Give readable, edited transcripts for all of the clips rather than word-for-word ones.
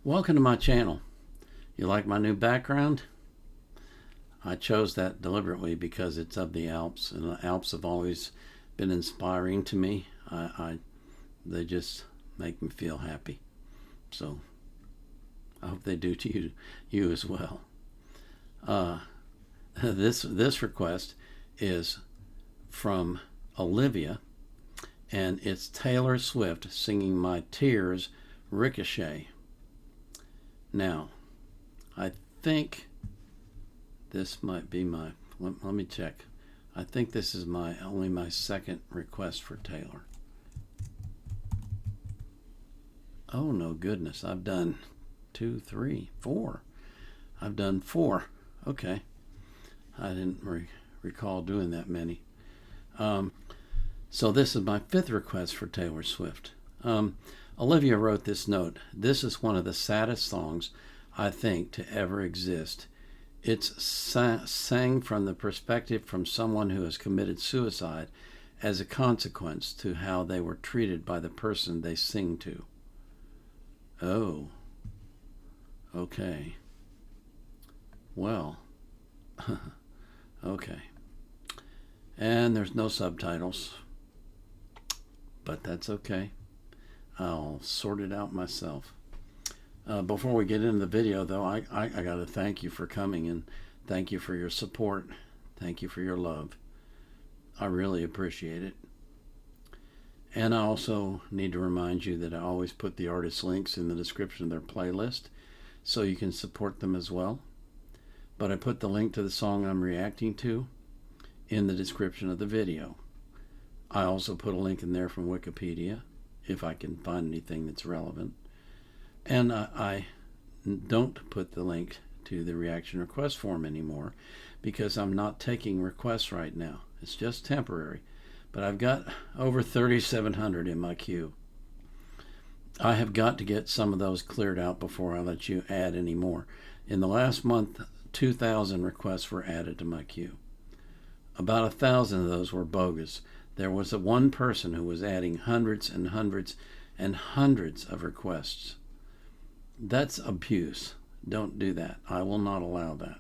Welcome to my channel. You like my new background? I chose that deliberately because it's of the Alps, and the Alps have always been inspiring to me. They just make me feel happy. So I hope they do to you as well. This request is from Olivia, and it's Taylor Swift singing My Tears Ricochet. Now, I think this might be let me check. I think this is only my second request for Taylor. Oh no goodness, I've done 2, 3, 4. I've done 4. Okay. I didn't recall doing that many. So this is my 5th request for Taylor Swift. Olivia wrote this note. This is one of the saddest songs, I think, to ever exist. It's sang from the perspective from someone who has committed suicide as a consequence to how they were treated by the person they sing to. Oh. Okay. Well. Okay. And there's no subtitles. But that's okay. I'll sort it out myself. Before we get into the video, though, I got to thank you for coming, and thank you for your support. Thank you for your love. I really appreciate it. And I also need to remind you that I always put the artist links in the description of their playlist so you can support them as well. But I put the link to the song I'm reacting to in the description of the video. I also put a link in there from Wikipedia, if I can find anything that's relevant. And I don't put the link to the reaction request form anymore because I'm not taking requests right now. It's just temporary. But I've got over 3,700 in my queue. I have got to get some of those cleared out before I let you add any more. In the last month, 2,000 requests were added to my queue. About 1,000 of those were bogus. There was one person who was adding hundreds and hundreds and hundreds of requests. That's abuse. Don't do that. I will not allow that.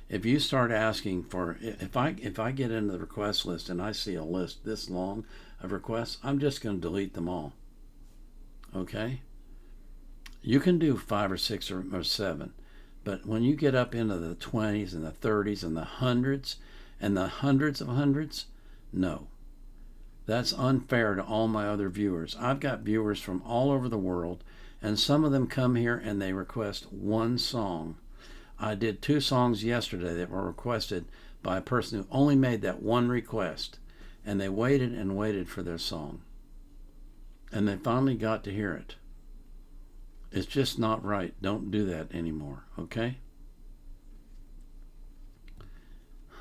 If you start asking for, if I get into the request list and I see a list this long of requests, I'm just going to delete them all. Okay? You can do 5 or 6 or 7, but when you get up into the 20s and the 30s and the hundreds of hundreds, no. That's unfair to all my other viewers. I've got viewers from all over the world, and some of them come here and they request one song. I did 2 songs yesterday that were requested by a person who only made that one request, and they waited and waited for their song. And they finally got to hear it. It's just not right. Don't do that anymore, okay?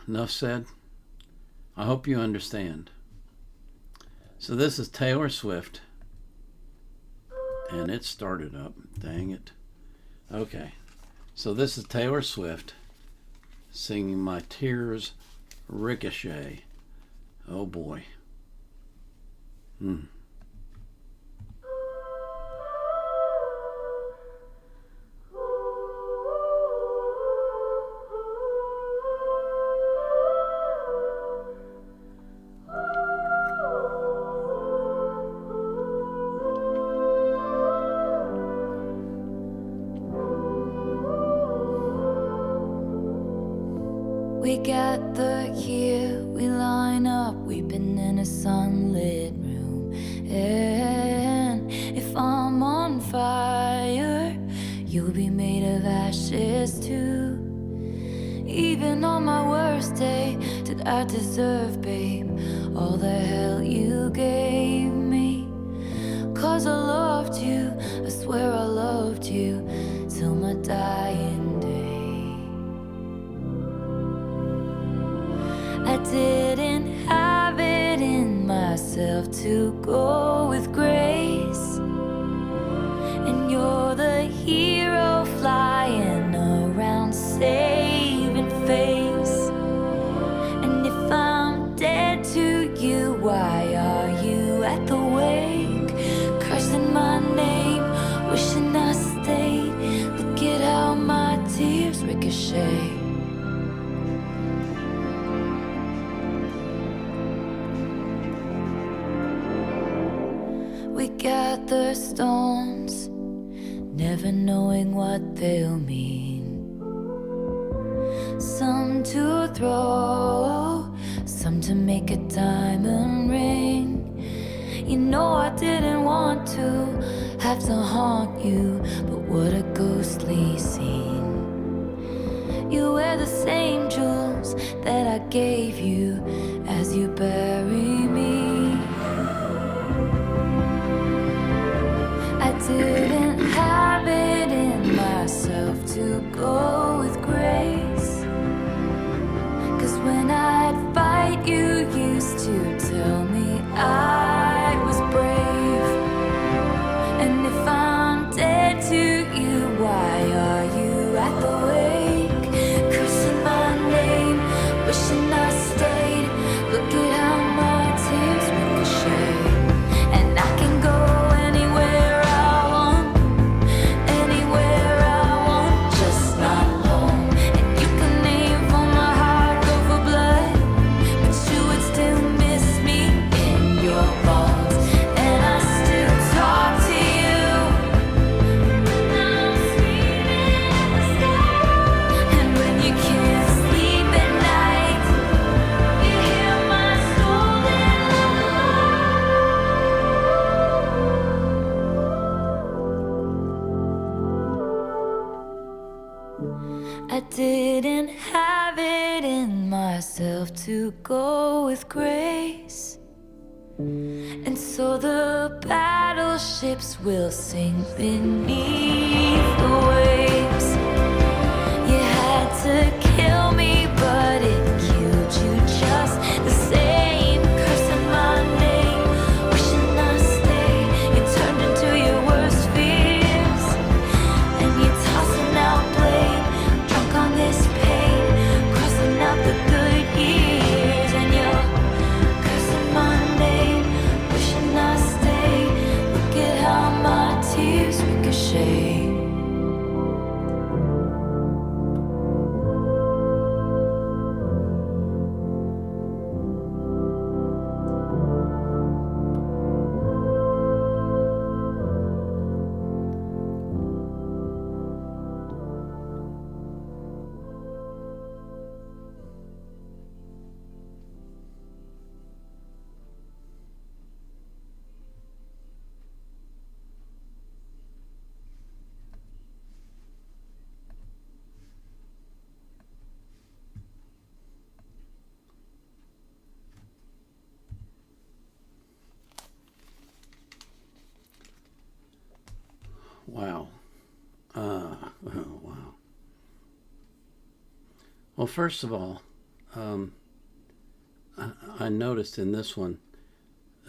Enough said. I hope you understand. So this is Taylor Swift, and it started up. Dang it. Okay, so this is Taylor Swift singing My Tears Ricochet. Oh boy. We gather here, we line up, weeping in a sunlit room. And if I'm on fire, you'll be made of ashes too. Even on my worst day, did I deserve, babe, all the hell you gave me? 'Cause I loved you, I swear I loved you, till my dying day. I didn't have it in myself to go with grace, and you're the hero flying around saving face. And if I'm dead to you, why are you at the wake, cursing my name, wishing I stayed? we gather stones, never knowing what they'll mean. Some to throw, some to make a diamond ring. You know I didn't want to have to haunt you, but what a ghostly scene. You wear the same jewels that I gave you as you bury me. I didn't have it in myself to go with grace, 'cause when I'd fight you used to tell me I was brave. And if I'm dead to you, why are you at the wake? Cursing my name, wishing I stayed. Look at how my tears ricochet. And I can go anywhere I want, just not home. And you can aim for my heart, go for blood, but you would still miss me in your bones. And I still talk to you when I'm sleeping in the sky. And when you can't sleep at night, you hear my soul in the I didn't have it in myself to go with grace. And so the battleships will sink beneath the waves. You had to kill me, but it killed you just the same. Cursing my name, wishing I stayed. You turned into your worst fears, and you're tossing out blame, drunk on this pain, crossing out the good years. And you're cursing my name, wishing I stayed. Look at how my tears ricochet. Wow. Oh, wow. Well, first of all, I noticed in this one,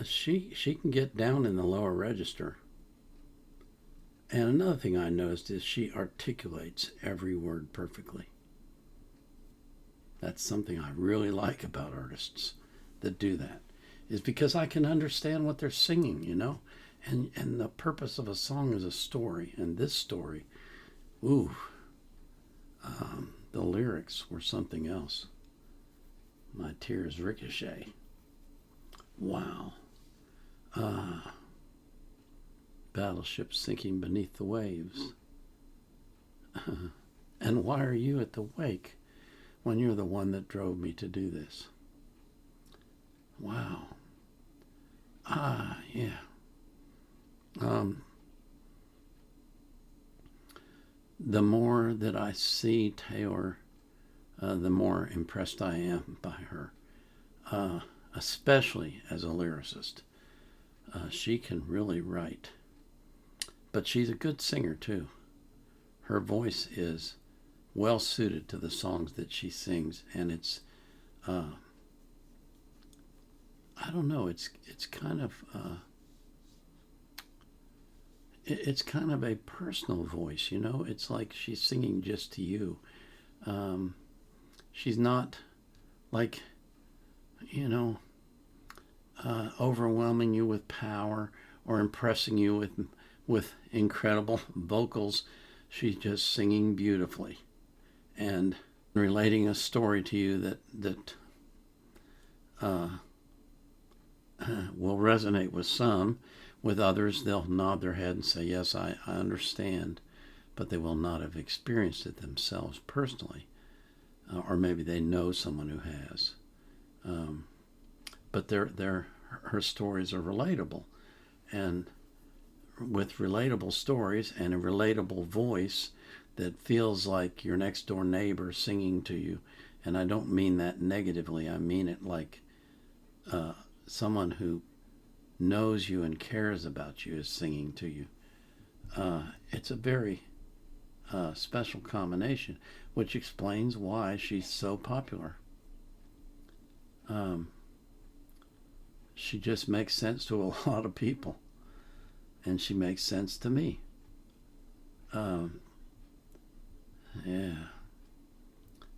she can get down in the lower register. And another thing I noticed is she articulates every word perfectly. That's something I really like about artists that do that, is because I can understand what they're singing, you know? And the purpose of a song is a story. And this story, the lyrics were something else. My tears ricochet. Wow. Battleship sinking beneath the waves. And why are you at the wake when you're the one that drove me to do this? Wow. Yeah. The more that I see Taylor, the more impressed I am by her, especially as a lyricist. She can really write. But she's a good singer, too. Her voice is well suited to the songs that she sings, and it's, I don't know, it's kind of... it's kind of a personal voice, you know? It's like she's singing just to you. She's not like, you know, overwhelming you with power or impressing you with incredible vocals. She's just singing beautifully and relating a story to you that will resonate with some, With others, they'll nod their head and say, yes, I understand, but they will not have experienced it themselves personally. Or maybe they know someone who has. But her stories are relatable. And with relatable stories and a relatable voice that feels like your next door neighbor singing to you, and I don't mean that negatively, I mean it like someone who knows you and cares about you is singing to you. It's a very special combination, which explains why she's so popular. She just makes sense to a lot of people, and she makes sense to me. Yeah.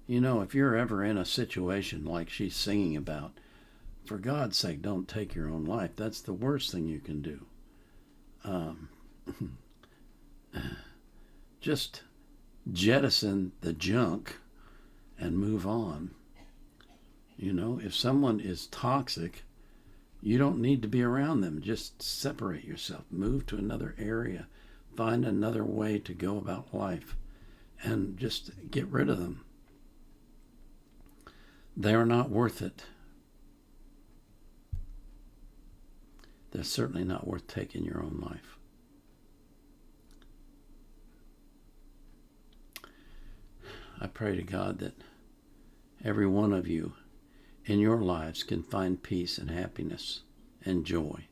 You know, if you're ever in a situation like she's singing about, for God's sake, don't take your own life. That's the worst thing you can do. Just jettison the junk and move on. You know, if someone is toxic, you don't need to be around them. Just separate yourself. Move to another area. Find another way to go about life. And just get rid of them. They are not worth it. They're certainly not worth taking your own life. I pray to God that every one of you in your lives can find peace and happiness and joy,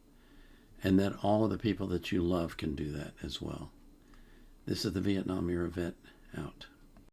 and that all of the people that you love can do that as well. This is the Vietnam Era Vet out.